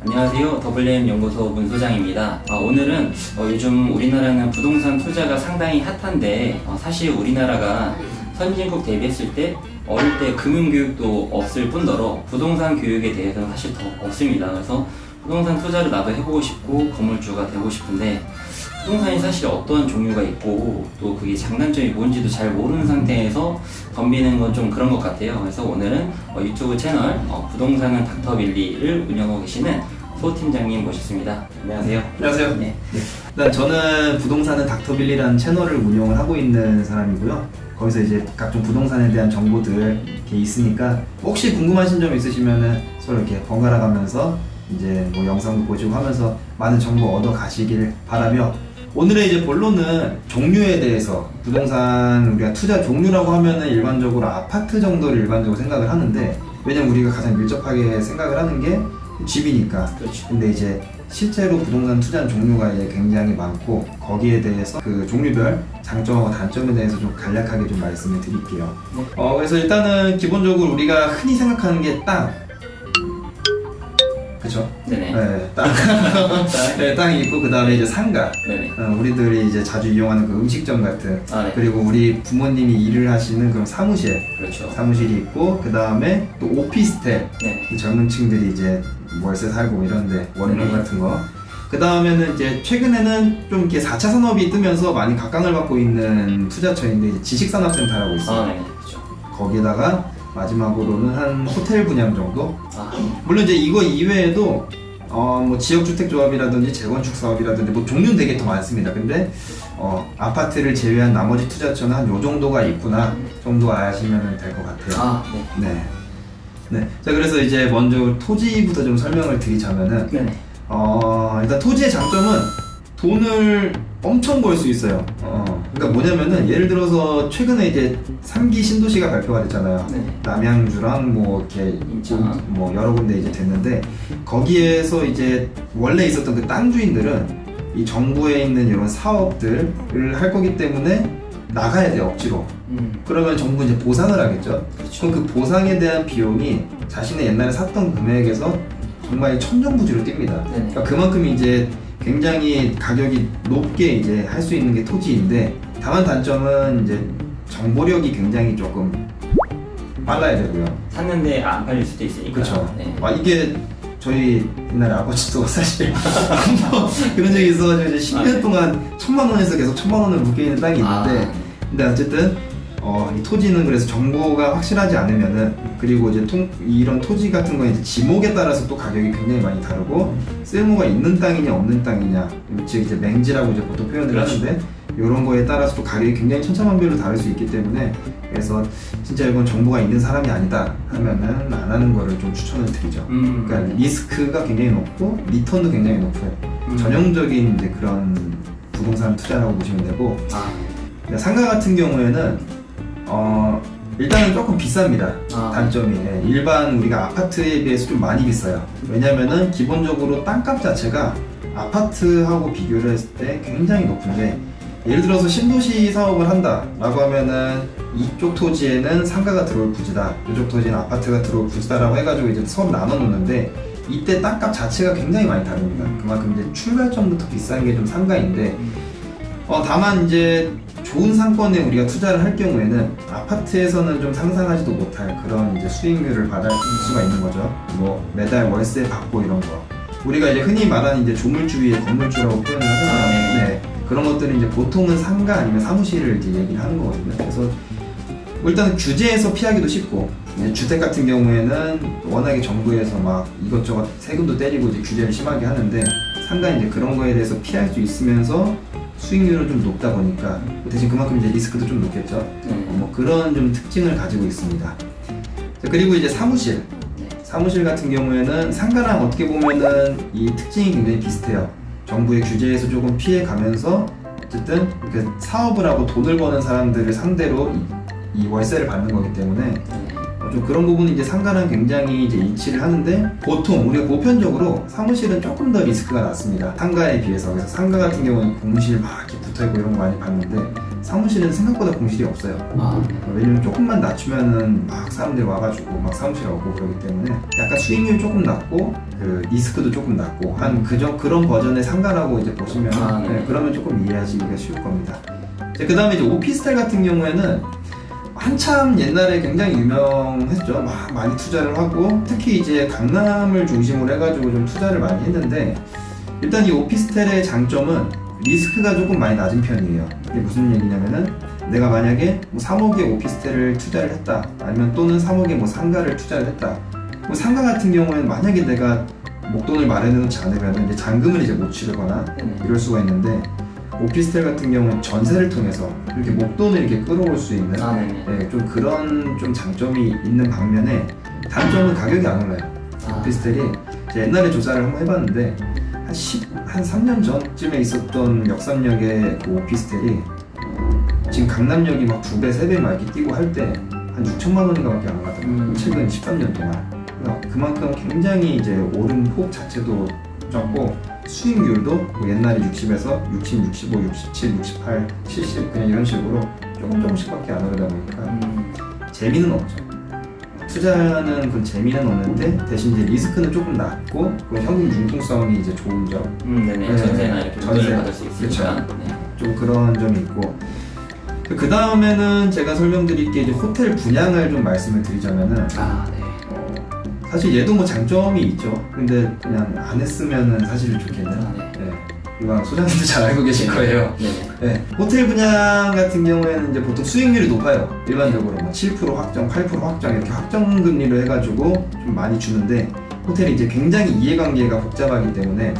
안녕하세요. 더블M 연구소 문소장입니다. 오늘은 요즘 우리나라는 부동산 투자가 상당히 핫한데 사실 우리나라가 선진국 대비했을 때 어릴 때 금융교육도 없을 뿐더러 부동산 교육에 대해서는 사실 더 없습니다. 그래서 부동산 투자를 나도 해보고 싶고 건물주가 되고 싶은데 부동산이 사실 어떤 종류가 있고 또 그게 장단점이 뭔지도 잘 모르는 상태에서 덤비는 건 좀 그런 것 같아요. 그래서 오늘은 유튜브 채널 부동산은 닥터빌리를 운영하고 계시는 소 팀장님 모셨습니다. 안녕하세요. 안녕하세요. 네. 일단 저는 부동산은 닥터빌리라는 채널을 운영을 하고 있는 사람이고요. 거기서 이제 각종 부동산에 대한 정보들 이렇게 있으니까 혹시 궁금하신 점 있으시면은 서로 이렇게 번갈아 가면서 이제 뭐 영상도 보시고 하면서 많은 정보 얻어 가시길 바라며, 오늘의 이제 본론은 종류에 대해서, 부동산 우리가 투자 종류라고 하면은 일반적으로 아파트 정도를 일반적으로 생각을 하는데, 왜냐면 우리가 가장 밀접하게 생각을 하는 게 집이니까. 그렇죠. 근데 이제 실제로 부동산 투자 종류가 이제 굉장히 많고, 거기에 대해서 그 종류별 장점하고 단점에 대해서 좀 간략하게 좀 말씀을 드릴게요. 네. 그래서 일단은 기본적으로 우리가 흔히 생각하는 게 땅. 그쵸? 네네. 네, 땅. 네, 땅이 있고, 그 다음에 이제 상가. 네네. 우리들이 이제 자주 이용하는 그 음식점 같은. 네. 그리고 우리 부모님이 일을 하시는 그런 사무실. 그렇죠. 사무실이 있고, 그 다음에 또 오피스텔. 네. 이 젊은 층들이 이제 월세 살고 이런데 원룸 같은 거. 그 다음에는 이제 최근에는 좀 이렇게 4차 산업이 뜨면서 많이 각광을 받고 있는 투자처인데 이제 지식산업센터라고 있어요. 네. 그렇죠. 거기에다가 마지막으로는 한 호텔 분양 정도. 아, 물론 이제 이거 이외에도 뭐 지역주택조합이라든지 재건축 사업이라든지 뭐 종류는 되게 더 많습니다. 근데 아파트를 제외한 나머지 투자처는 한 요 정도가 있구나 정도 아시면 될 것 같아요. 네. 네. 네. 자, 그래서 이제 먼저 토지부터 좀 설명을 드리자면은, 네네. 일단 토지의 장점은 돈을 엄청 벌 수 있어요. 그러니까 뭐냐면은, 예를 들어서 최근에 이제 3기 신도시가 발표가 됐잖아요. 네. 남양주랑 뭐 이렇게 인천. 뭐 여러 군데 이제 됐는데, 거기에서 이제 원래 있었던 그 땅 주인들은 이 정부에 있는 이런 사업들을 할 거기 때문에 나가야 돼요, 억지로. 그러면 정부 이제 보상을 하겠죠. 그렇죠. 그럼 그 보상에 대한 비용이 자신의 옛날에 샀던 금액에서 정말 천정부지로 뜁니다. 네네. 그러니까 그만큼 이제 굉장히 가격이 높게 이제 할 수 있는 게 토지인데, 다만 단점은 이제 정보력이 굉장히 조금 빨라야 되고요. 샀는데 안 팔릴 수도 있으니까. 그렇죠. 네. 이게 저희 옛날에 아버지도 사실 한번 그런 적이 있어가지고 이제 10년 네. 동안 1,000만 원에서 계속 1,000만 원을 묶여 있는 땅이 있는데, 근데 어쨌든 이 토지는 그래서 정보가 확실하지 않으면은, 그리고 이제 이런 토지 같은 건 이제 지목에 따라서 또 가격이 굉장히 많이 다르고, 쓸모가 있는 땅이냐 없는 땅이냐, 즉 이제 맹지라고 이제 보통 표현을 그렇죠. 하는데, 이런 거에 따라서 또 가격이 굉장히 천차만별로 다를 수 있기 때문에, 그래서 진짜 이건 정보가 있는 사람이 아니다 하면은 안 하는 거를 좀 추천을 드리죠. 그러니까 리스크가 굉장히 높고 리턴도 굉장히 높은 전형적인 이제 그런 부동산 투자라고 보시면 되고, 상가 같은 경우에는 일단은 조금 비쌉니다. 단점이 일반 우리가 아파트에 비해서 좀 많이 비싸요. 왜냐면은 기본적으로 땅값 자체가 아파트하고 비교를 했을 때 굉장히 높은데, 예를 들어서 신도시 사업을 한다 라고 하면은 이쪽 토지에는 상가가 들어올 부지다, 이쪽 토지는 아파트가 들어올 부지다라고 해가지고 이제 서로 나눠 놓는데, 이때 땅값 자체가 굉장히 많이 다릅니다. 그만큼 이제 출발점부터 비싼 게 좀 상가인데, 다만 이제 좋은 상권에 우리가 투자를 할 경우에는 아파트에서는 좀 상상하지도 못할 그런 이제 수익률을 받을 수가 있는 거죠. 뭐 매달 월세 받고 이런 거. 우리가 이제 흔히 말하는 이제 조물주 위에 건물주라고 표현을 하잖아요. 네. 그런 것들은 이제 보통은 상가 아니면 사무실을 이제 얘기를 하는 거거든요. 그래서 일단 규제에서 피하기도 쉽고, 이제 주택 같은 경우에는 워낙에 정부에서 막 이것저것 세금도 때리고 이제 규제를 심하게 하는데, 상가는 이제 그런 거에 대해서 피할 수 있으면서 수익률은 좀 높다 보니까 대신 그만큼 이제 리스크도 좀 높겠죠. 뭐 그런 좀 특징을 가지고 있습니다. 자, 그리고 이제 사무실. 사무실 같은 경우에는 상가랑 어떻게 보면은 이 특징이 굉장히 비슷해요. 정부의 규제에서 조금 피해 가면서 어쨌든 이렇게 사업을 하고 돈을 버는 사람들을 상대로 이 월세를 받는 거기 때문에 좀 그런 부분은 이제 상가랑 굉장히 이제 일치를 하는데, 보통 우리가 보편적으로 사무실은 조금 더 리스크가 낮습니다, 상가에 비해서. 그래서 상가 같은 경우는 공실 막 이렇게 붙어있고 이런 거 많이 봤는데, 사무실은 생각보다 공실이 없어요. 왜냐면 조금만 낮추면은 막 사람들이 와가지고 막 사무실에 오고 그러기 때문에 약간 수익률 조금 낮고 그 리스크도 조금 낮고 한 그런 버전의 상가라고 이제 보시면 네, 그러면 조금 이해하시기가 쉬울 겁니다. 그 다음에 이제 오피스텔 같은 경우에는 한참 옛날에 굉장히 유명했죠. 막 많이 투자를 하고 특히 이제 강남을 중심으로 해가지고 좀 투자를 많이 했는데 일단 이 오피스텔의 장점은 리스크가 조금 많이 낮은 편이에요. 이게 무슨 얘기냐면은 내가 만약에 뭐 3억의 오피스텔을 투자를 했다 아니면 또는 3억의 뭐 상가를 투자를 했다 뭐 상가 같은 경우에는 만약에 내가 목돈을 마련해놓지 않으면 이제 잔금을 이제 못 치르거나 이럴 수가 있는데 오피스텔 같은 경우는 전세를 통해서 이렇게 목돈을 이렇게 끌어올 수 있는 네, 좀 그런 좀 장점이 있는 반면에 단점은 가격이 안 올라요. 오피스텔이 옛날에 조사를 한번 해봤는데 한 3년 전쯤에 있었던 역삼역의 그 오피스텔이 지금 강남역이 막 2배, 3배 막 이렇게 뛰고 할 때 한 6천만 원인가 밖에 안 가더라고요. 최근 13년 동안. 그만큼 굉장히 이제 오른 폭 자체도 적고 수익률도 뭐 옛날에 60에서 60, 65, 67, 68, 70 그냥 이런 식으로 조금씩밖에 안 오르다 보니까 재미는 없죠. 투자는 그 재미는 없는데 대신 이제 리스크는 조금 낮고 그 현금 융통성이 이제 좋은 점. 네네. 전세나 이렇게 전세 받을 수 있으니까. 그렇죠. 네. 좀 그런 점이 있고. 그 다음에는 제가 설명드릴 게 이제 호텔 분양을 좀 말씀을 드리자면은. 사실 얘도 뭐 장점이 있죠. 근데 그냥 안 했으면은 사실 좋겠네요. 네. 이거 소장님도 잘 알고 계실 거예요. 네. 호텔 분양 같은 경우에는 이제 보통 수익률이 높아요. 일반적으로 뭐 7% 확정, 8% 확정 이렇게 확정 금리로 해가지고 좀 많이 주는데 호텔이 이제 굉장히 이해관계가 복잡하기 때문에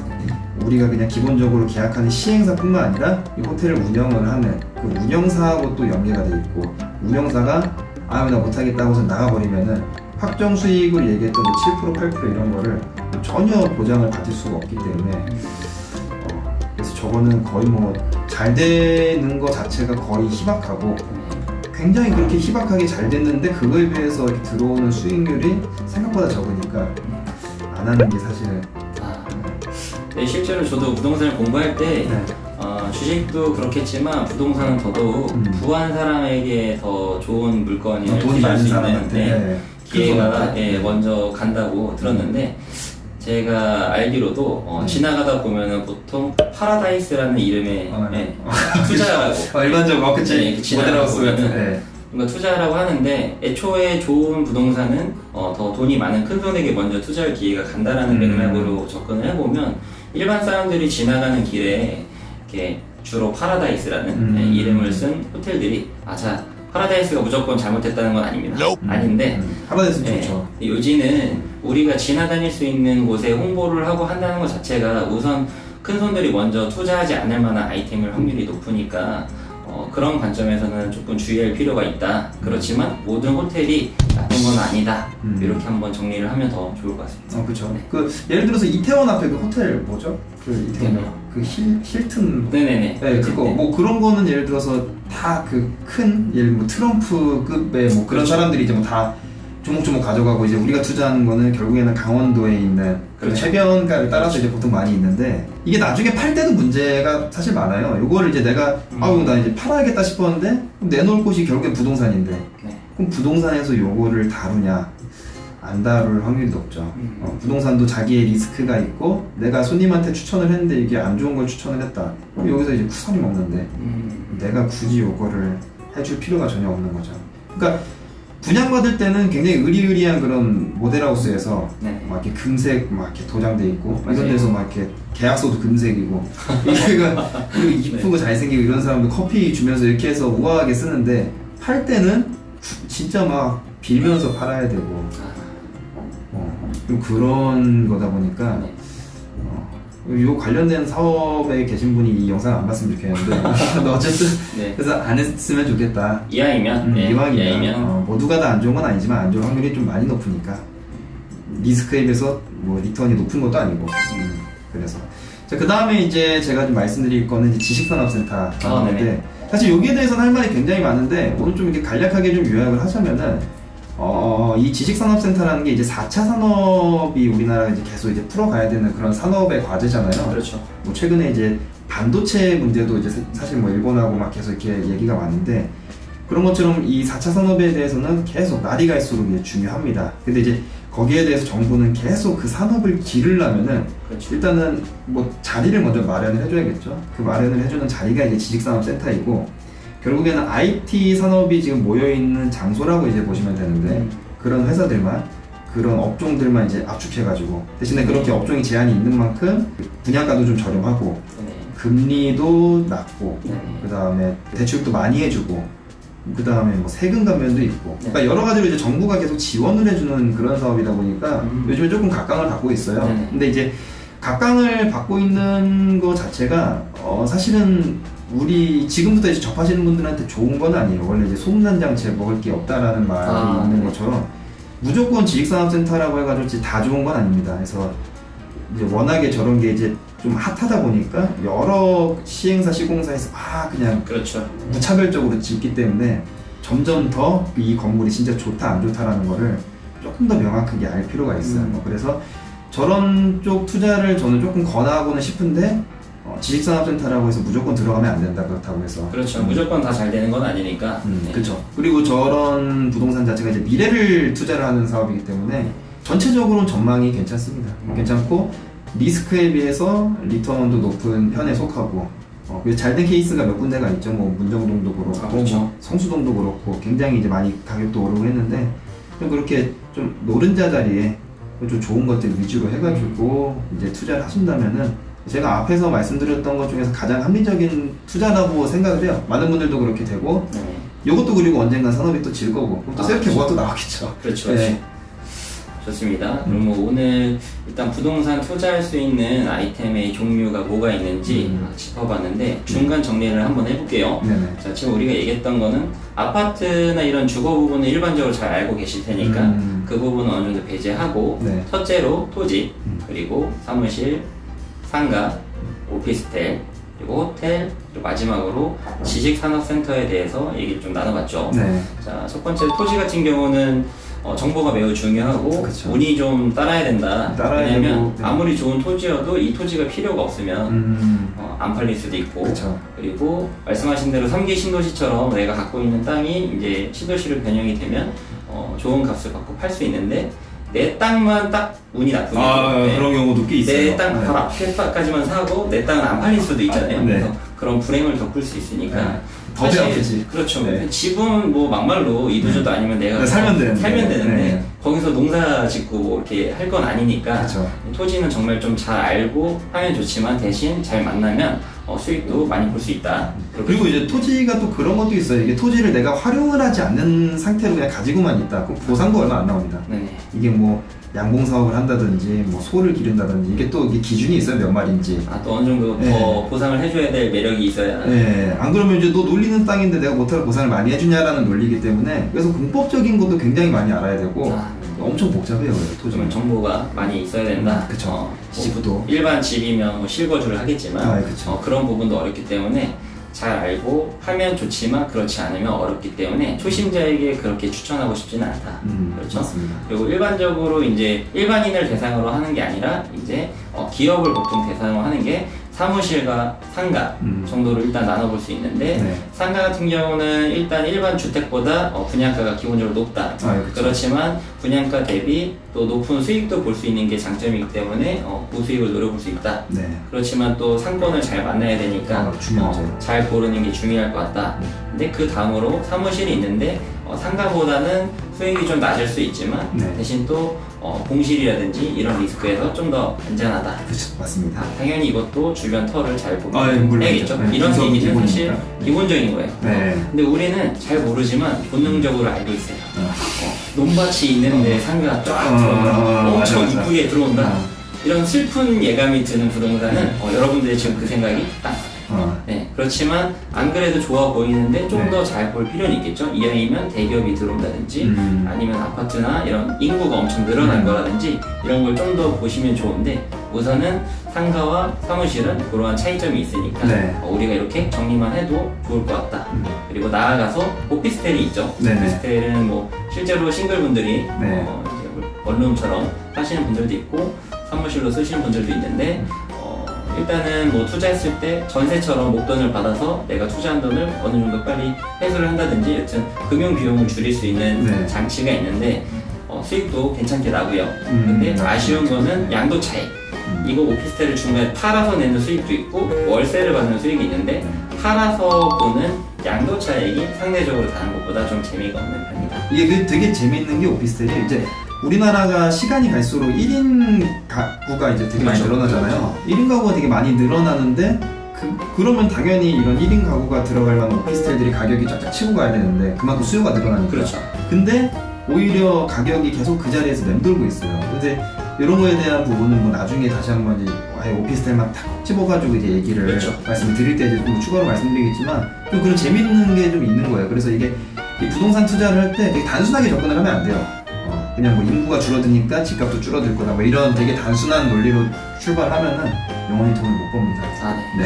우리가 그냥 기본적으로 계약하는 시행사뿐만 아니라 이 호텔을 운영을 하는 그 운영사하고 또 연계가 돼 있고 운영사가 나 못하겠다고 해서 나가버리면은 확정 수익을 얘기했던 그 7%, 8% 이런 거를 전혀 보장을 받을 수가 없기 때문에 그래서 저거는 거의 뭐 잘 되는 거 자체가 거의 희박하고 굉장히 그렇게 희박하게 잘 됐는데 그거에 비해서 이렇게 들어오는 수익률이 생각보다 적으니까 안 하는 게 사실 네, 실제로 저도 부동산을 공부할 때 주식도 그렇겠지만 부동산은 더더욱 부한 사람에게 더 좋은 물건이 돈이 많은 사람한테 기회가 먼저 간다고 들었는데 제가 알기로도 지나가다 보면은 보통 파라다이스라는 이름의 투자라고 일반적으로 그치 지나가다 보면은 뭔가 투자라고 하는데 애초에 좋은 부동산은 더 돈이 많은 큰 손에게 먼저 투자할 기회가 간다라는 맥락으로 접근을 해보면 일반 사람들이 지나가는 길에 이렇게 주로 파라다이스라는 이름을 쓴 호텔들이 파라다이스가 무조건 잘못했다는 건 아닙니다. 아닌데 파라다이스는 좋죠. 요지는 우리가 지나다닐 수 있는 곳에 홍보를 하고 한다는 것 자체가 우선 큰 손들이 먼저 투자하지 않을 만한 아이템일 확률이 높으니까 그런 관점에서는 조금 주의할 필요가 있다. 그렇지만 모든 호텔이 나쁜 건 아니다. 이렇게 한번 정리를 하면 더 좋을 것 같습니다. 그렇죠. 그 예를 들어서 이태원 앞에 그 호텔 뭐죠? 그 이태원 그 힐튼. 네네네. 네, 그거 뭐 그런 거는 예를 들어서 다 그 큰 예를 뭐 트럼프급의 뭐 그런 사람들이 이제 뭐 다 조목조목 가져가고 이제 우리가 투자하는 거는 결국에는 강원도에 있는 그 해변가를 따라서 이제 보통 많이 있는데 이게 나중에 팔 때도 문제가 사실 많아요. 이거를 이제 내가 나 이제 팔아야겠다 싶었는데 그럼 내놓을 곳이 결국엔 부동산인데 그럼 부동산에서 요거를 다루냐 안 다룰 확률이 높죠. 부동산도 자기의 리스크가 있고 내가 손님한테 추천을 했는데 이게 안 좋은 걸 추천을 했다. 그럼 여기서 이제 쿠사리 먹는데 내가 굳이 요거를 해줄 필요가 전혀 없는 거죠. 그러니까 분양받을 때는 굉장히 의리의리한 그런 모델하우스에서 막 이렇게 금색 막 이렇게 도장돼 있고 이런 데서 막 이렇게 계약서도 금색이고 그리고 이쁘고 잘생기고 이런 사람들 커피 주면서 이렇게 해서 우아하게 쓰는데 팔 때는 진짜 막 빌면서 팔아야 되고 좀 그런 거다 보니까 요 관련된 사업에 계신 분이 이 영상 안 봤으면 좋겠는데 어쨌든 그래서 안 했으면 좋겠다. 이왕이면 이왕이면 뭐 누가 다 안 좋은 건 아니지만 안 좋은 확률이 좀 많이 높으니까 리스크에 비해서 뭐 리턴이 높은 것도 아니고 그래서 그 다음에 이제 제가 좀 말씀드릴 거는 이제 지식산업센터인데 사실 여기에 대해서는 할 말이 굉장히 많은데 오늘 좀 이렇게 간략하게 좀 요약을 하자면은 이 지식산업센터라는 게 이제 4차 산업이 우리나라가 이제 계속 이제 풀어가야 되는 그런 산업의 과제잖아요. 그렇죠. 뭐 최근에 이제 반도체 문제도 이제 사실 뭐 일본하고 막 계속 이렇게 얘기가 많은데 그런 것처럼 이 4차 산업에 대해서는 계속 날이 갈수록 이제 중요합니다. 근데 이제 거기에 대해서 정부는 계속 그 산업을 기르려면은 그렇죠. 일단은 뭐 자리를 먼저 마련을 해줘야겠죠. 그 마련을 해주는 자리가 이제 지식산업센터이고 결국에는 IT 산업이 지금 모여있는 장소라고 이제 보시면 되는데 그런 회사들만 그런 업종들만 이제 압축해가지고 대신에 그렇게 업종이 제한이 있는 만큼 분양가도 좀 저렴하고 네. 금리도 낮고 네. 그 다음에 대출도 많이 해주고 그 다음에 뭐 세금 감면도 있고 네. 그러니까 여러 가지로 이제 정부가 계속 지원을 해주는 그런 사업이다 보니까 요즘에 조금 각광을 받고 있어요. 네. 근데 이제 각광을 받고 있는 거 자체가 사실은 우리 지금부터 이제 접하시는 분들한테 좋은 건 아니에요. 원래 이제 소문난 장치에 먹을 게 없다라는 말이 있는 네. 것처럼 무조건 지식산업센터라고 해가지고 진짜 다 좋은 건 아닙니다. 그래서 이제 워낙에 저런 게 이제 좀 핫하다 보니까 여러 시행사 시공사에서 그냥 그렇죠. 무차별적으로 짓기 때문에 점점 더 이 건물이 진짜 좋다 안 좋다라는 거를 조금 더 명확하게 알 필요가 있어요. 그래서 저런 쪽 투자를 저는 조금 권하고는 싶은데 지식산업센터라고 해서 무조건 들어가면 안 된다 그렇다고 해서 그렇죠. 무조건 다 잘 되는 건 아니니까. 네. 그렇죠. 그리고 저런 부동산 자체가 이제 미래를 투자를 하는 사업이기 때문에 전체적으로는 전망이 괜찮습니다. 괜찮고 리스크에 비해서 리턴도 높은 편에 속하고 잘된 케이스가 몇 군데가 있죠. 뭐 문정동도 그렇고 그렇죠. 뭐 성수동도 그렇고 굉장히 이제 많이 가격도 오르고 했는데 좀 그렇게 좀 노른자 자리에 좀 좋은 것들 위주로 해가지고 이제 투자를 하신다면은 제가 앞에서 말씀드렸던 것 중에서 가장 합리적인 투자라고 생각을 해요. 많은 분들도 그렇게 되고 네. 이것도 그리고 언젠간 산업이 또 질 거고 그럼 또 새롭게 그렇죠. 뭐가 또 나왔겠죠. 그렇죠. 네. 좋습니다. 그럼 뭐 오늘 일단 부동산 투자할 수 있는 아이템의 종류가 뭐가 있는지 짚어봤는데 중간 정리를 한번 해볼게요. 네네. 자, 지금 우리가 얘기했던 거는 아파트나 이런 주거 부분은 일반적으로 잘 알고 계실 테니까 그 부분은 어느 정도 배제하고 네. 첫째로 토지, 그리고 사무실, 상가, 오피스텔, 그리고 호텔, 그리고 마지막으로 지식산업센터에 대해서 얘기를 좀 나눠봤죠. 네. 자, 첫 번째 토지 같은 경우는 정보가 매우 중요하고 그쵸. 운이 좀 따라야 된다. 따라야 왜냐면 되고, 네. 아무리 좋은 토지여도 이 토지가 필요가 없으면 안 팔릴 수도 있고 그쵸. 그리고 말씀하신 대로 3기 신도시처럼 내가 갖고 있는 땅이 이제 신도시로 변형이 되면 좋은 값을 받고 팔 수 있는데 내 땅만 딱 운이 나쁘게 그런 경우도 꽤 있어요. 내 땅 바로 앞에까지만 사고 내 땅은 안 팔릴 수도 있잖아요. 네. 그래서 그런 불행을 겪을 수 있으니까 네. 더 배 아프지. 그렇죠. 네. 집은 뭐 막말로 이도저도 아니면 내가 네, 살면 되는데. 네. 거기서 농사 짓고 뭐 이렇게 할 건 아니니까 그렇죠. 토지는 정말 좀 잘 알고 하면 좋지만 대신 잘 만나면 수익도 많이 볼 수 있다. 그리고 이제 토지가 또 그런 것도 있어요. 이게 토지를 내가 활용을 하지 않는 상태로 그냥 가지고만 있다. 그럼 보상도 얼마 안 나옵니다. 네네. 이게 뭐 양봉 사업을 한다든지 뭐 소를 기른다든지 이게 또 이게 기준이 있어요. 몇 마리인지. 또 어느 정도 네. 더 보상을 해줘야 될 매력이 있어야. 네, 안 그러면 이제 너 놀리는 땅인데 내가 못하러 보상을 많이 해주냐라는 논리이기 때문에 그래서 공법적인 것도 굉장히 많이 알아야 되고 엄청 복잡해요. 토지는. 그러면 정보가 많이 있어야 된다. 그쵸. 집도 뭐 일반 집이면 뭐 실거주를 하겠지만 그쵸. 그런 부분도 어렵기 때문에 잘 알고 하면 좋지만 그렇지 않으면 어렵기 때문에 초심자에게 그렇게 추천하고 싶지는 않다. 그렇죠? 맞습니다. 그리고 일반적으로 이제 일반인을 대상으로 하는 게 아니라 이제 기업을 보통 대상으로 하는 게 사무실과 상가 정도로 일단 나눠볼 수 있는데 네. 상가 같은 경우는 일단 일반 주택보다 분양가가 기본적으로 높다. 그쵸. 그렇지만 분양가 대비 또 높은 수익도 볼 수 있는 게 장점이기 때문에 고수익을 노려볼 수 있다. 네. 그렇지만 또 상권을 잘 만나야 되니까 중요하죠. 잘 고르는 게 중요할 것 같다. 근데 그 다음으로 사무실이 있는데 상가보다는 수익이 좀 낮을 수 있지만 네. 대신 또 공실이라든지 이런 리스크에서 좀 더 안전하다. 그렇죠. 맞습니다. 당연히 이것도 주변 터를 잘 보면 물론이죠. 해야겠죠. 네, 이런 분석은 얘기는 사실 기본이니까. 기본적인 거예요. 네. 근데 우리는 잘 모르지만 본능적으로 알고 있어요. 논밭이 있는데 상가가 쫙 들어온다. 엄청 맞아. 이쁘게 들어온다. 이런 슬픈 예감이 드는 부동산은 여러분들의 지금 그 생각이 딱. 네, 그렇지만 안 그래도 좋아 보이는데 좀 더 잘 볼 필요는 있겠죠. 이왕이면 대기업이 들어온다든지 아니면 아파트나 이런 인구가 엄청 늘어날 거라든지 이런 걸 좀 더 보시면 좋은데 우선은 상가와 사무실은 그러한 차이점이 있으니까 네. 우리가 이렇게 정리만 해도 좋을 것 같다. 그리고 나아가서 오피스텔이 있죠. 네네. 오피스텔은 뭐 실제로 싱글분들이 네. 이제 원룸처럼 하시는 분들도 있고 사무실로 쓰시는 분들도 있는데 일단은 뭐 투자했을 때 전세처럼 목돈을 받아서 내가 투자한 돈을 어느 정도 빨리 회수를 한다든지 여튼 금융 비용을 줄일 수 있는 네. 장치가 있는데 수익도 괜찮게 나고요. 근데 아쉬운 거는 양도 차익. 이거 오피스텔을 중간에 팔아서 내는 수익도 있고 월세를 받는 수익이 있는데 팔아서 보는 양도 차익이 상대적으로 다른 것보다 좀 재미가 없는 편이다. 이게 되게 재밌는 게 오피스텔이 이제 우리나라가 시간이 갈수록 1인 가구가 이제 되게 많이 그렇죠. 늘어나잖아요. 1인 가구가 되게 많이 늘어나는데 그러면 당연히 이런 1인 가구가 들어가려면 오피스텔들이 가격이 쫙쫙 치고 가야 되는데 그만큼 수요가 늘어나니까. 그렇죠. 근데 오히려 가격이 계속 그 자리에서 맴돌고 있어요. 근데 이런 거에 대한 부분은 뭐 나중에 다시 한번 이제 아예 오피스텔만 탁 집어가지고 이제 얘기를 그렇죠. 말씀을 드릴 때 이제 좀 추가로 말씀드리겠지만 좀 그런 재밌는 게 좀 있는 거예요. 그래서 이게 이 부동산 투자를 할 때 되게 단순하게 접근을 하면 안 돼요. 그냥 뭐 인구가 줄어드니까 집값도 줄어들 거다 뭐 이런 되게 단순한 논리로 출발하면은 영원히 돈을 못 법니다. 아, 네.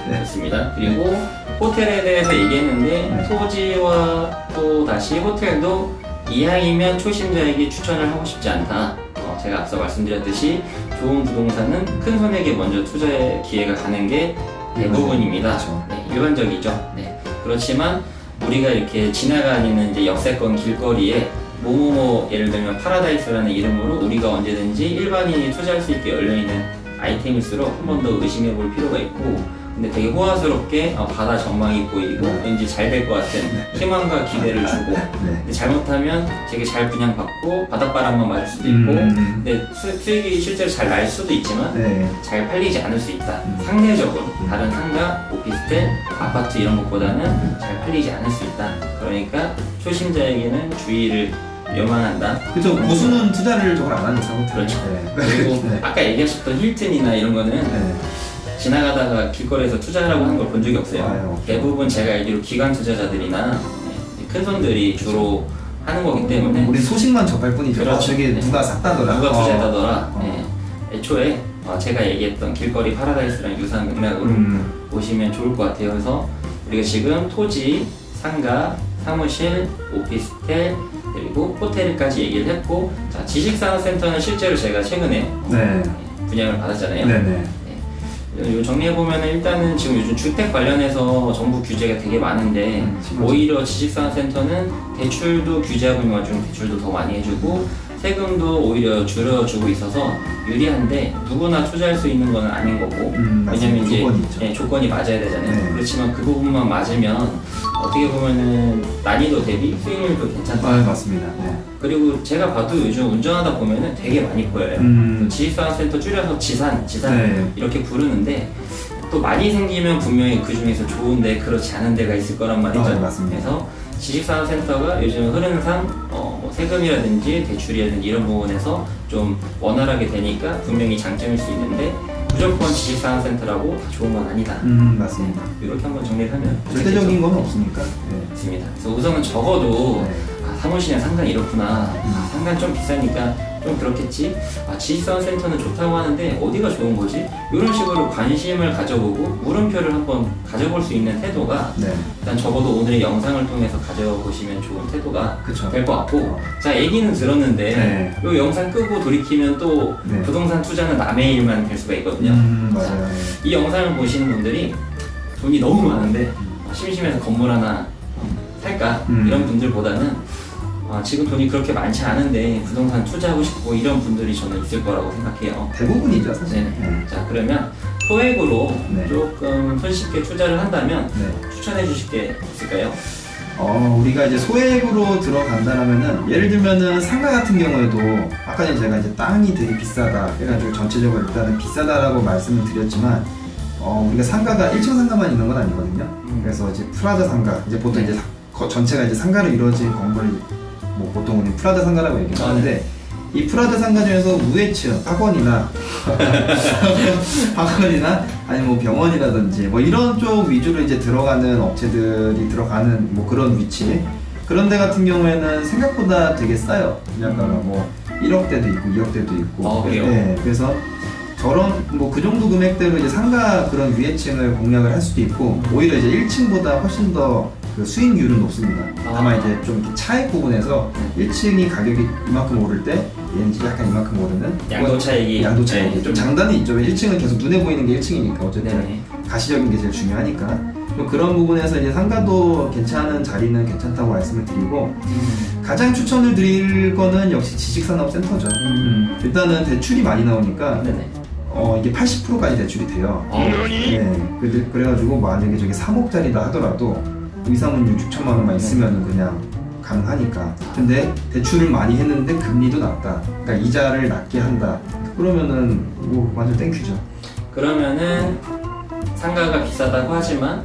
네. 좋습니다. 그리고 호텔에 대해서 얘기했는데 네. 토지와 또 다시 호텔도 이왕이면 초심자에게 추천을 하고 싶지 않다. 제가 앞서 말씀드렸듯이 좋은 부동산은 큰 손에게 먼저 투자의 기회가 가는 게 대부분입니다. 그렇죠. 네, 일반적이죠. 네. 그렇지만 우리가 이렇게 지나다니는 이제 역세권 길거리에 뭐뭐뭐 예를 들면 파라다이스라는 이름으로 우리가 언제든지 일반인이 투자할 수 있게 열려있는 아이템일수록 한 번 더 의심해 볼 필요가 있고 근데 되게 호화스럽게 바다 전망이 보이고 왠지 잘 될 것 같은 희망과 기대를 주고 네. 근데 잘못하면 되게 잘 분양받고 바닷바람만 맞을 수도 있고 근데 수익이 실제로 잘 날 수도 있지만 네. 잘 팔리지 않을 수 있다. 상대적으로 다른 상가, 오피스텔, 아파트 이런 것보다는 잘 팔리지 않을 수 있다. 그러니까 초심자에게는 주의를 요망한다. 그렇죠. 고수는 투자를 저걸 안 하니까 호텔. 그렇죠. 네. 그리고 네. 아까 얘기하셨던 힐튼이나 이런 거는 네. 지나가다가 길거리에서 투자하라고 하는 걸 본 적이 없어요. 없죠. 대부분 제가 알기로 기관 투자자들이나 큰 손들이 주로 하는 거기 때문에 우리 소식만 접할 뿐이죠. 그렇죠. 저게 네. 누가 샀다더라. 누가 투자했다더라. 어. 네. 애초에 제가 얘기했던 길거리 파라다이스랑 유사한 맥락으로 보시면 좋을 것 같아요. 그래서 우리가 지금 토지, 상가, 사무실, 오피스텔 그리고 호텔까지 얘기를 했고 자, 지식산업센터는 실제로 제가 최근에 네. 분양을 받았잖아요. 네네. 요 정리해보면 일단은 지금 요즘 주택 관련해서 정부 규제가 되게 많은데 오히려 지식산업센터는 대출도 규제하고 있는 와중에 대출도 더 많이 해주고 세금도 오히려 줄여주고 있어서 유리한데 누구나 투자할 수 있는 건 아닌 거고 왜냐면 이제 조건이 있죠. 조건이 맞아야 되잖아요. 네. 그렇지만 그 부분만 맞으면 어떻게 보면은 난이도 대비 수익률도 괜찮다. 아, 맞습니다. 네. 그리고 제가 봐도 요즘 운전하다 보면은 되게 많이 보여요. 지식산업센터 줄여서 지산 네. 이렇게 부르는데 또 많이 생기면 분명히 그 중에서 좋은데 그렇지 않은 데가 있을 거란 말이죠. 맞습니다. 그래서 지식산업센터가 요즘 흐름상 뭐 세금이라든지 대출이라든지 이런 부분에서 좀 원활하게 되니까 분명히 장점일 수 있는데 무조건 지식산업센터라고 다 좋은 건 아니다. 맞습니다. 이렇게 한번 정리를 하면 절대적인 건 없으니까. 네. 맞습니다. 그래서 우선은 적어도 네. 사무실이나 상가는 이렇구나. 상가는 좀 비싸니까 좀 그렇겠지. 지식산업센터는 좋다고 하는데 어디가 좋은 거지? 이런 식으로 관심을 가져보고 물음표를 한번 가져볼 수 있는 태도가 네. 일단 적어도 오늘의 영상을 통해서 가져보시면 좋은 태도가 그쵸. 될 것 같고 자 얘기는 들었는데 네. 이 영상 끄고 돌이키면 또 네. 부동산 투자는 남의 일만 될 수가 있거든요. 맞아요. 이 영상을 보시는 분들이 돈이 너무 많은데 심심해서 건물 하나 살까 이런 분들보다는 지금 돈이 그렇게 많지 않은데 부동산 투자하고 싶고 이런 분들이 저는 있을 거라고 생각해요. 대부분이죠, 사실. 네네. 자 그러면 소액으로 네. 조금 손쉽게 투자를 한다면 네. 추천해 주실 게 있을까요? 우리가 이제 소액으로 들어간다라면은 예를 들면은 상가 같은 경우에도 아까 전에 제가 이제 땅이 되게 비싸다 해가지고 전체적으로 일단은 비싸다라고 말씀을 드렸지만 우리가 상가가 1층 상가만 있는 건 아니거든요. 그래서 이제 프라자 상가 이제 보통 이제 전체가 이제 상가로 이루어진 건물이 뭐 보통 우리 프라자 상가라고 얘기하는데 이 프라자 상가 중에서 우회층 학원이나 아니면 뭐 병원이라든지 뭐 이런 쪽 위주로 이제 들어가는 업체들이 들어가는 뭐 그런 위치 그런 데 같은 경우에는 생각보다 되게 싸요. 약간 뭐 1억대도 있고 2억대도 있고. 그래요? 네, 그래서 저런 뭐 그 정도 금액대로 이제 상가 그런 위에층을 공략을 할 수도 있고 오히려 이제 1층보다 훨씬 더 그 수익률은 높습니다. 다만 이제 좀 이렇게 차익 부분에서 1층이 가격이 이만큼 오를 때 얘는 이제 약간 이만큼 오르는 양도 차익이 네, 좀 장단이 있죠. 1층은 계속 눈에 보이는 게 1층이니까 어쨌든 네네. 가시적인 게 제일 중요하니까 좀 그런 부분에서 이제 상가도 괜찮은 자리는 괜찮다고 말씀을 드리고 가장 추천을 드릴 거는 역시 지식산업센터죠. 일단은 대출이 많이 나오니까 네네. 이게 80%까지 대출이 돼요. 네, 그래가지고 만약에 저게 3억짜리다 하더라도 의사문율 6천만 원만 있으면은 그냥 가능하니까. 근데 대출을 많이 했는데 금리도 낮다. 그러니까 이자를 낮게 한다. 그러면은 뭐 완전 땡큐죠. 그러면은 상가가 비싸다고 하지만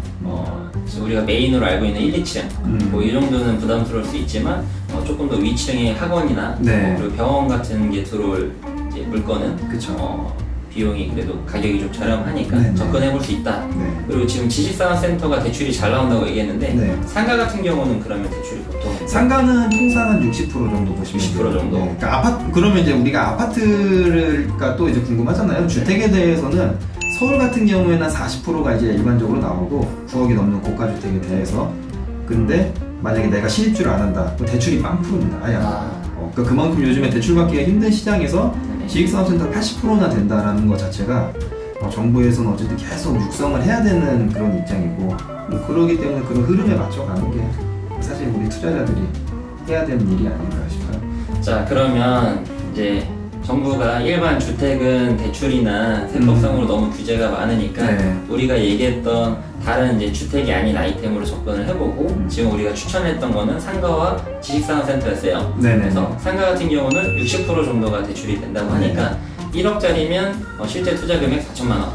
우리가 메인으로 알고 있는 1, 2층 뭐 이 정도는 부담스러울 수 있지만 조금 더 위층의 학원이나 네. 그리고 병원 같은 게 들어올 이제 물건은 그쵸. 비용이 그래도 가격이 좀 저렴하니까 네네. 접근해 볼 수 있다. 네. 그리고 지금 지식산업센터가 대출이 잘 나온다고 얘기했는데 네. 상가 같은 경우는 그러면 대출이 보통 상가는 통상 한 60% 정도 보시면 60% 돼요. 정도? 네. 그러니까 그러면 이제 우리가 아파트가 또 이제 궁금하잖아요. 주택에 대해서는 서울 같은 경우에는 한 40%가 이제 일반적으로 나오고 9억이 넘는 고가 주택에 대해서. 근데 만약에 내가 실입주를 안 한다, 그럼 대출이 빵프로입니다. 아예 안 나와요. 그러니까 그만큼 요즘에 대출 받기가 힘든 시장에서 지식산업센터 80%나 된다라는 것 자체가 정부에서는 어쨌든 계속 육성을 해야 되는 그런 입장이고 뭐 그러기 때문에 그런 흐름에 맞춰가는 게 사실 우리 투자자들이 해야 되는 일이 아닌가 싶어요. 자, 그러면 이제 정부가 일반 주택은 대출이나 세법상으로 너무 규제가 많으니까 네. 우리가 얘기했던 다른 이제 주택이 아닌 아이템으로 접근을 해보고 지금 우리가 추천했던 거는 상가와 지식산업센터였어요. 네네. 그래서 상가 같은 경우는 60% 정도가 대출이 된다고 하니까 1억짜리면 실제 투자 금액 4천만 원,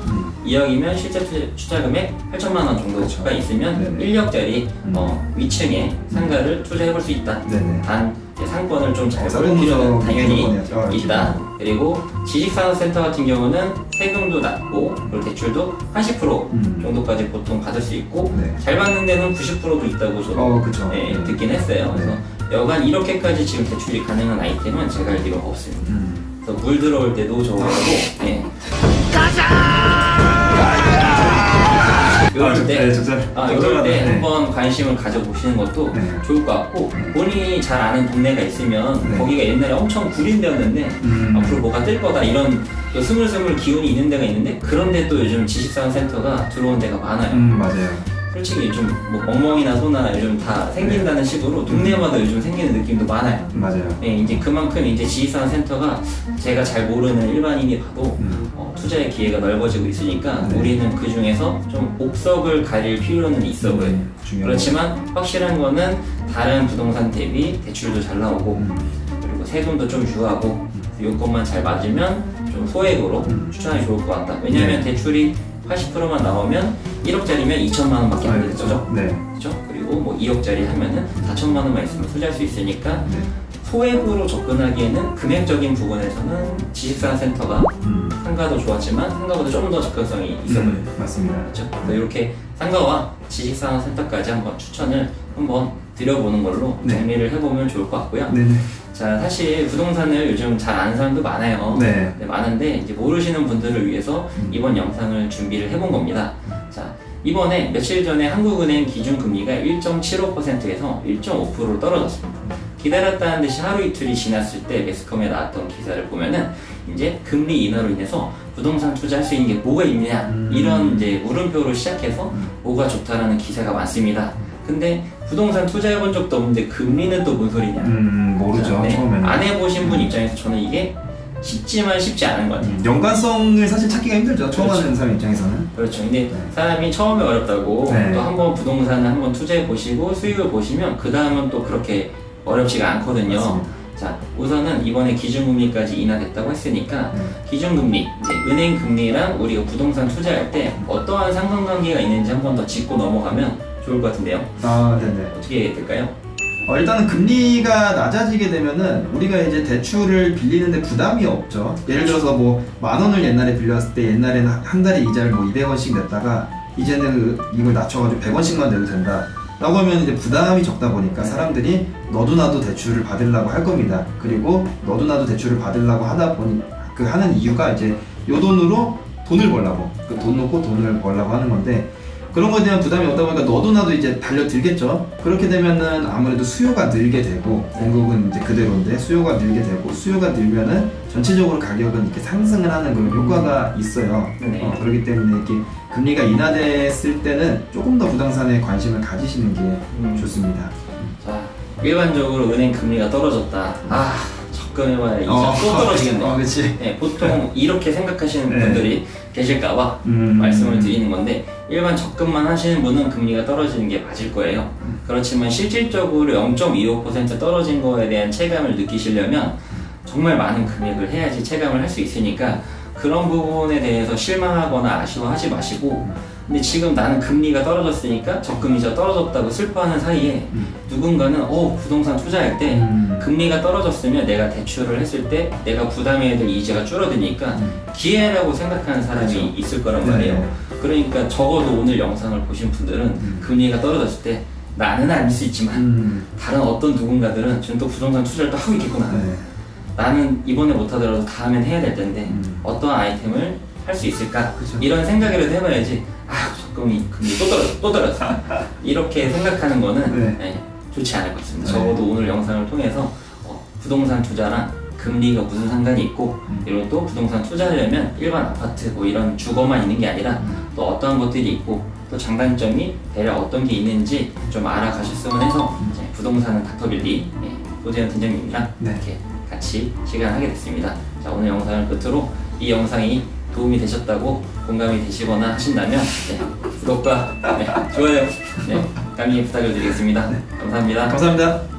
2억이면 실제 투자 금액 8천만 원 정도가 그렇죠. 있으면 네네. 1억짜리 위층에 상가를 투자해볼 수 있다. 네네. 단 상권을 좀 잘 고를 세금 필요는 조정 당연히 조건이었죠. 있다. 그리고 지식산업센터 같은 경우는 세금도 낮고 그리고 대출도 80% 정도까지 보통 받을 수 있고 네. 잘 받는 데는 90%도 있다고 저도 그쵸. 듣긴 했어요. 그래서 네. 여간 이렇게까지 지금 대출이 가능한 아이템은 제가 알기로가 없습니다. 그래서 물 들어올 때도 저거고 이럴 때, 이럴 때 한번 관심을 가져보시는 것도 네. 좋을 것 같고 본인이 잘 아는 동네가 있으면 네. 거기가 옛날에 엄청 구린 데였는데 앞으로 뭐가 뜰 거다 이런 또 스물스물 기운이 있는 데가 있는데 그런데 또 요즘 지식산업센터가 들어온 데가 많아요. 맞아요. 솔직히 요즘 뭐 멍멍이나 소나 요즘 다 생긴다는 식으로 동네마다 요즘 생기는 느낌도 많아요. 맞아요. 네, 이제 그만큼 이제 지식산업센터가 제가 잘 모르는 일반인이 봐도 투자의 기회가 넓어지고 있으니까 네. 우리는 그 중에서 좀 옥석을 가릴 필요는 있어 보여요. 중요하고. 그렇지만 확실한 거는 다른 부동산 대비 대출도 잘 나오고 그리고 세금도 좀 유하고 요건만 잘 맞으면 좀 소액으로 추천하기 좋을 것 같다. 왜냐면 네. 대출이 80%만 나오면 1억짜리면 2천만 원밖에 안 되는 거죠. 네. 그렇죠? 그리고 뭐 2억짜리 하면은 4천만 원만 있으면 투자할 수 있으니까 네. 소액으로 접근하기에는 금액적인 부분에서는 지식산업센터가 상가도 좋았지만 상가보다 좀 더 접근성이 있어 보여요. 맞습니다. 그렇죠? 그래서 이렇게 상가와 지식산업센터까지 한번 추천을 한번 드려보는 걸로 네. 정리를 해보면 좋을 것 같고요. 네네. 자, 사실 부동산을 요즘 잘 아는 사람도 많아요. 네. 많은데 이제 모르시는 분들을 위해서 이번 영상을 준비를 해본 겁니다. 자, 이번에 며칠 전에 한국은행 기준금리가 1.75%에서 1.5%로 떨어졌습니다. 기다렸다는 듯이 하루 이틀이 지났을 때 매스컴에 나왔던 기사를 보면은 이제 금리 인하로 인해서 부동산 투자할 수 있는 게 뭐가 있느냐 이런 이제 물음표로 시작해서 뭐가 좋다라는 기사가 많습니다. 근데 부동산 투자해본 적도 없는데 금리는 또 뭔 소리냐? 모르죠. 네, 처음에는. 안 해보신 분 입장에서 저는 이게 쉽지만 쉽지 않은 것 같아요. 연관성을 사실 찾기가 힘들죠. 처음 그렇죠. 하는 사람 입장에서는. 그렇죠. 근데 사람이 처음에 어렵다고 네. 또 한번 부동산을 한번 투자해 보시고 수익을 보시면 그 다음은 또 그렇게 어렵지가 않거든요. 맞습니다. 자, 우선은 이번에 기준금리까지 인하됐다고 했으니까 기준금리, 이제 은행 금리랑 우리가 부동산 투자할 때 어떠한 상관관계가 있는지 한 번 더 짚고 넘어가면 좋을 것 같은데요. 네네. 어떻게 될까요? 일단은 금리가 낮아지게 되면은 우리가 이제 대출을 빌리는데 부담이 없죠. 예를 들어서 뭐 10,000원을 옛날에 빌렸을 때 옛날에는 한 달에 이자를 뭐 200원씩 냈다가 이제는 이걸 낮춰가지고 100원씩만 내도 된다. 라고 하면 이제 부담이 적다 보니까 사람들이 너도 나도 대출을 받으려고 할 겁니다. 그리고 너도 나도 대출을 받으려고 하다 보니 그 하는 이유가 이제 요 돈으로 돈을 벌라고 그 돈 놓고 돈을 벌라고 하는 건데 그런 거에 대한 부담이 없다 보니까 너도 나도 이제 달려들겠죠. 그렇게 되면은 아무래도 수요가 늘게 되고 공급은 이제 그대로인데 수요가 늘게 되고 수요가 늘면은 전체적으로 가격은 이렇게 상승을 하는 그런 효과가 있어요. 네. 그렇기 때문에 이렇게 금리가 인하됐을 때는 조금 더 부동산에 관심을 가지시는 게 좋습니다. 자, 일반적으로 은행 금리가 떨어졌다. 접근해봐야 이자 또 떨어지겠네. 그렇지. 네, 보통 이렇게 생각하시는 네. 분들이 계실까봐 말씀을 드리는 건데, 일반 접근만 하시는 분은 금리가 떨어지는 게 맞을 거예요. 그렇지만 실질적으로 0.25% 떨어진 거에 대한 체감을 느끼시려면 정말 많은 금액을 해야지 체감을 할 수 있으니까 그런 부분에 대해서 실망하거나 아쉬워하지 마시고, 근데 지금 나는 금리가 떨어졌으니까 적금이자 떨어졌다고 슬퍼하는 사이에 누군가는 부동산 투자할 때 금리가 떨어졌으면 내가 대출을 했을 때 내가 부담해야 될 이자가 줄어드니까 기회라고 생각하는 사람이 그렇죠. 있을 거란 말이에요. 네. 그러니까 적어도 오늘 영상을 보신 분들은 금리가 떨어졌을 때 나는 아닐 수 있지만 다른 어떤 누군가들은 지금 또 부동산 투자를 또 하고 있겠구나. 네. 나는 이번에 못하더라도 다음엔 해야 될 텐데 어떠한 아이템을 할 수 있을까? 그쵸. 이런 생각이라도 해봐야지. 적금이 금리 또 떨어졌어 이렇게 생각하는 거는 네. 좋지 않을 것 같습니다. 네. 적어도 오늘 영상을 통해서 부동산 투자랑 금리가 무슨 상관이 있고, 그리고 또 부동산 투자하려면 일반 아파트 뭐 이런 주거만 있는 게 아니라 또 어떠한 것들이 있고 또 장단점이 대략 어떤 게 있는지 좀 알아가셨으면 해서 이제 부동산은 닥터빌리 오재현 팀장님이랑 네. 이렇게 같이 시간하게 됐습니다. 자, 오늘 영상을 끝으로 이 영상이 도움이 되셨다고 공감이 되시거나 하신다면 구독과 좋아요 강의 부탁을 드리겠습니다. 감사합니다. 감사합니다.